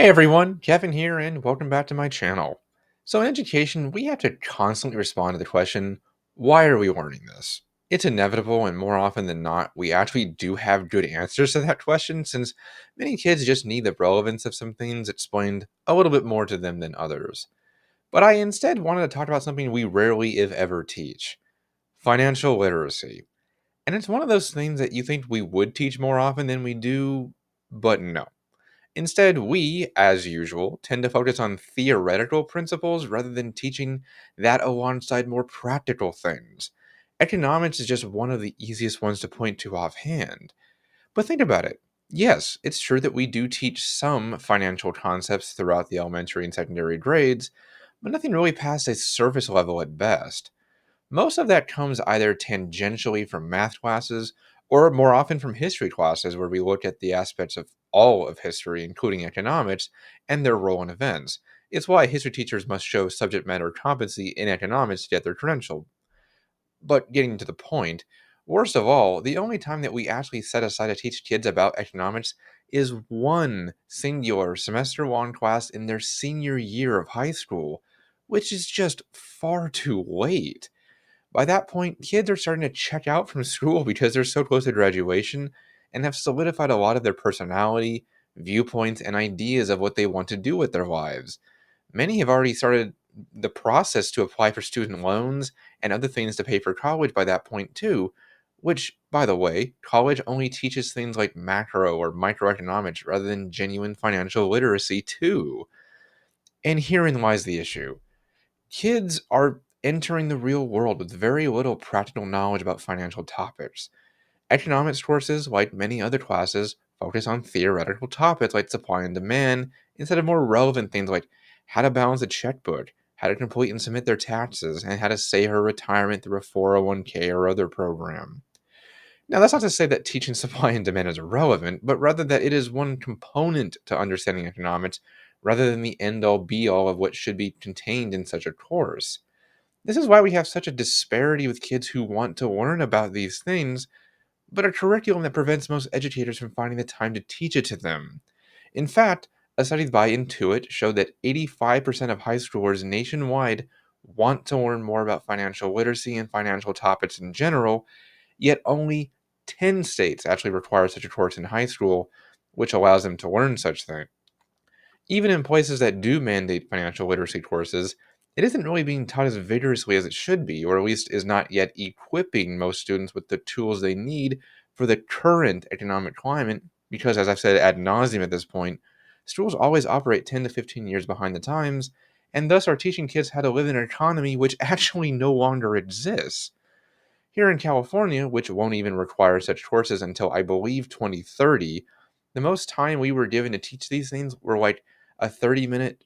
Hey everyone, Kevin here, and welcome back to my channel. So, in education, we have to constantly respond to the question, why are we learning this? It's inevitable, and more often than not, we actually do have good answers to that question, since many kids just need the relevance of some things explained a little bit more to them than others. But I instead wanted to talk about something we rarely, if ever, teach: financial literacy. And it's one of those things that you think we would teach more often than we do, but no. Instead, we, as usual, tend to focus on theoretical principles rather than teaching that alongside more practical things. Economics is just one of the easiest ones to point to offhand. But think about it. Yes, it's true that we do teach some financial concepts throughout the elementary and secondary grades, but nothing really past a surface level at best. Most of that comes either tangentially from math classes or more often from history classes, where we look at the aspects of all of history, including economics, and their role in events. It's why history teachers must show subject matter competency in economics to get their credential. But getting to the point, worst of all, the only time that we actually set aside to teach kids about economics is one singular semester long class in their senior year of high school, which is just far too late. By that point, kids are starting to check out from school because they're so close to graduation and have solidified a lot of their personality, viewpoints, and ideas of what they want to do with their lives. Many have already started the process to apply for student loans and other things to pay for college by that point, too. Which, by the way, college only teaches things like macro or microeconomics rather than genuine financial literacy, too. And herein lies the issue: kids are entering the real world with very little practical knowledge about financial topics. Economics courses, like many other classes, focus on theoretical topics like supply and demand instead of more relevant things like how to balance a checkbook, how to complete and submit their taxes, and how to save for retirement through a 401k or other program. Now, that's not to say that teaching supply and demand is irrelevant, but rather that it is one component to understanding economics rather than the end all be all of what should be contained in such a course. This is why we have such a disparity with kids who want to learn about these things, but a curriculum that prevents most educators from finding the time to teach it to them. In fact, a study by Intuit showed that 85% of high schoolers nationwide want to learn more about financial literacy and financial topics in general, yet only 10 states actually require such a course in high school, which allows them to learn such things. Even in places that do mandate financial literacy courses, it isn't really being taught as vigorously as it should be, or at least is not yet equipping most students with the tools they need for the current economic climate, because, as I've said ad nauseum at this point, schools always operate 10 to 15 years behind the times, and thus are teaching kids how to live in an economy which actually no longer exists. Here in California, which won't even require such courses until I believe 2030, the most time we were given to teach these things were like a 30-minute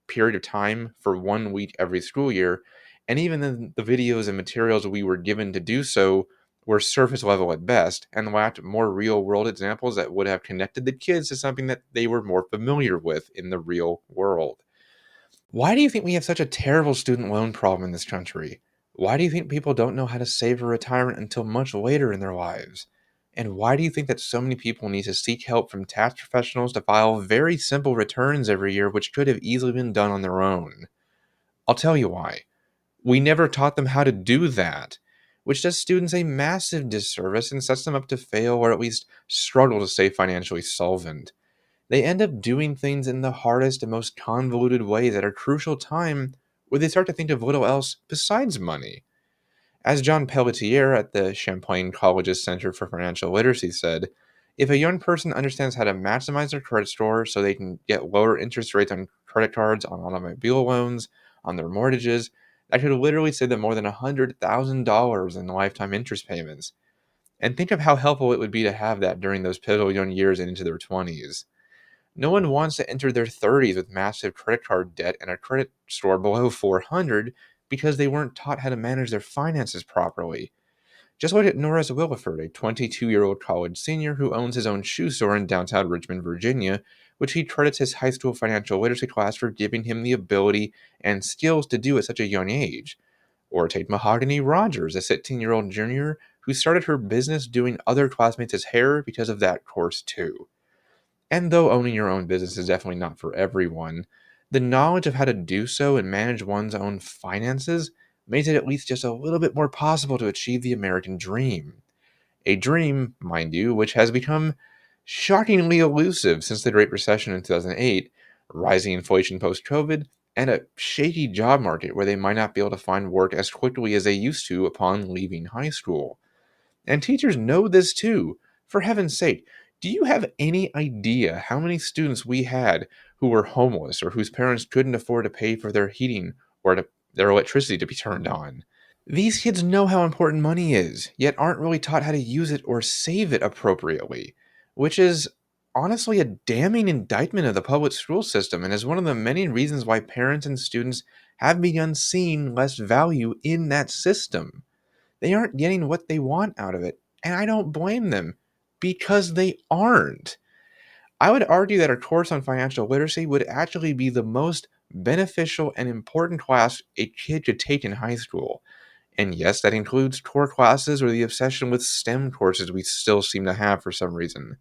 period of time for 1 week every school year. And even then, the videos and materials we were given to do so were surface level at best and lacked more real world examples that would have connected the kids to something that they were more familiar with in the real world. Why do you think we have such a terrible student loan problem in this country? Why do you think people don't know how to save for retirement until much later in their lives? And why do you think that so many people need to seek help from tax professionals to file very simple returns every year, which could have easily been done on their own? I'll tell you why. We never taught them how to do that, which does students a massive disservice and sets them up to fail or at least struggle to stay financially solvent. They end up doing things in the hardest and most convoluted ways at a crucial time where they start to think of little else besides money. As John Pelletier at the Champlain College's Center for Financial Literacy said, if a young person understands how to maximize their credit score so they can get lower interest rates on credit cards, on automobile loans, on their mortgages, that could literally save them more than $100,000 in lifetime interest payments. And think of how helpful it would be to have that during those pivotal young years and into their 20s. No one wants to enter their 30s with massive credit card debt and a credit score below 400 because they weren't taught how to manage their finances properly. Just look at Norris Williford, a 22-year-old college senior who owns his own shoe store in downtown Richmond, Virginia, which he credits his high school financial literacy class for giving him the ability and skills to do at such a young age. Or take Mahogany Rogers, a 16-year-old junior who started her business doing other classmates' hair because of that course too. And though owning your own business is definitely not for everyone, the knowledge of how to do so and manage one's own finances makes it at least just a little bit more possible to achieve the American dream. A dream, mind you, which has become shockingly elusive since the Great Recession in 2008, rising inflation post COVID, and a shaky job market where they might not be able to find work as quickly as they used to upon leaving high school. And teachers know this too. For heaven's sake, do you have any idea how many students we had who were homeless or whose parents couldn't afford to pay for their heating or their electricity to be turned on? These kids know how important money is, yet aren't really taught how to use it or save it appropriately, which is honestly a damning indictment of the public school system and is one of the many reasons why parents and students have begun seeing less value in that system. They aren't getting what they want out of it, and I don't blame them because they aren't. I would argue that a course on financial literacy would actually be the most beneficial and important class a kid could take in high school. And yes, that includes core classes or the obsession with STEM courses we still seem to have for some reason.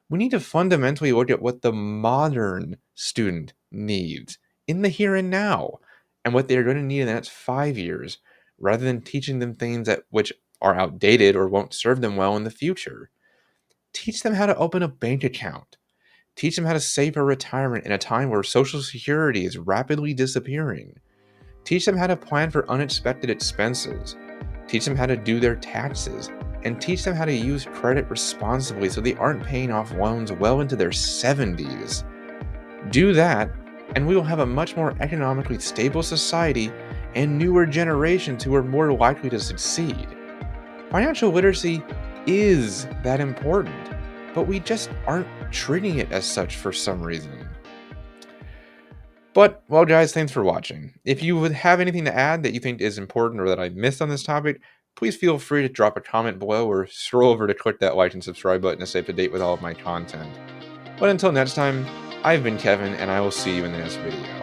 We need to fundamentally look at what the modern student needs in the here and now and what they're going to need in the next 5 years rather than teaching them things that which are outdated or won't serve them well in the future. Teach them how to open a bank account. Teach them how to save for retirement in a time where Social Security is rapidly disappearing. Teach them how to plan for unexpected expenses. Teach them how to do their taxes. And teach them how to use credit responsibly so they aren't paying off loans well into their 70s. Do that, and we will have a much more economically stable society and newer generations who are more likely to succeed. Financial literacy is that important, but we just aren't treating it as such for some reason. But, well, guys, thanks for watching. If you would have anything to add that you think is important or that I missed on this topic, please feel free to drop a comment below or scroll over to click that like and subscribe button to stay up to date with all of my content. But until next time, I've been Kevin, and I will see you in the next video.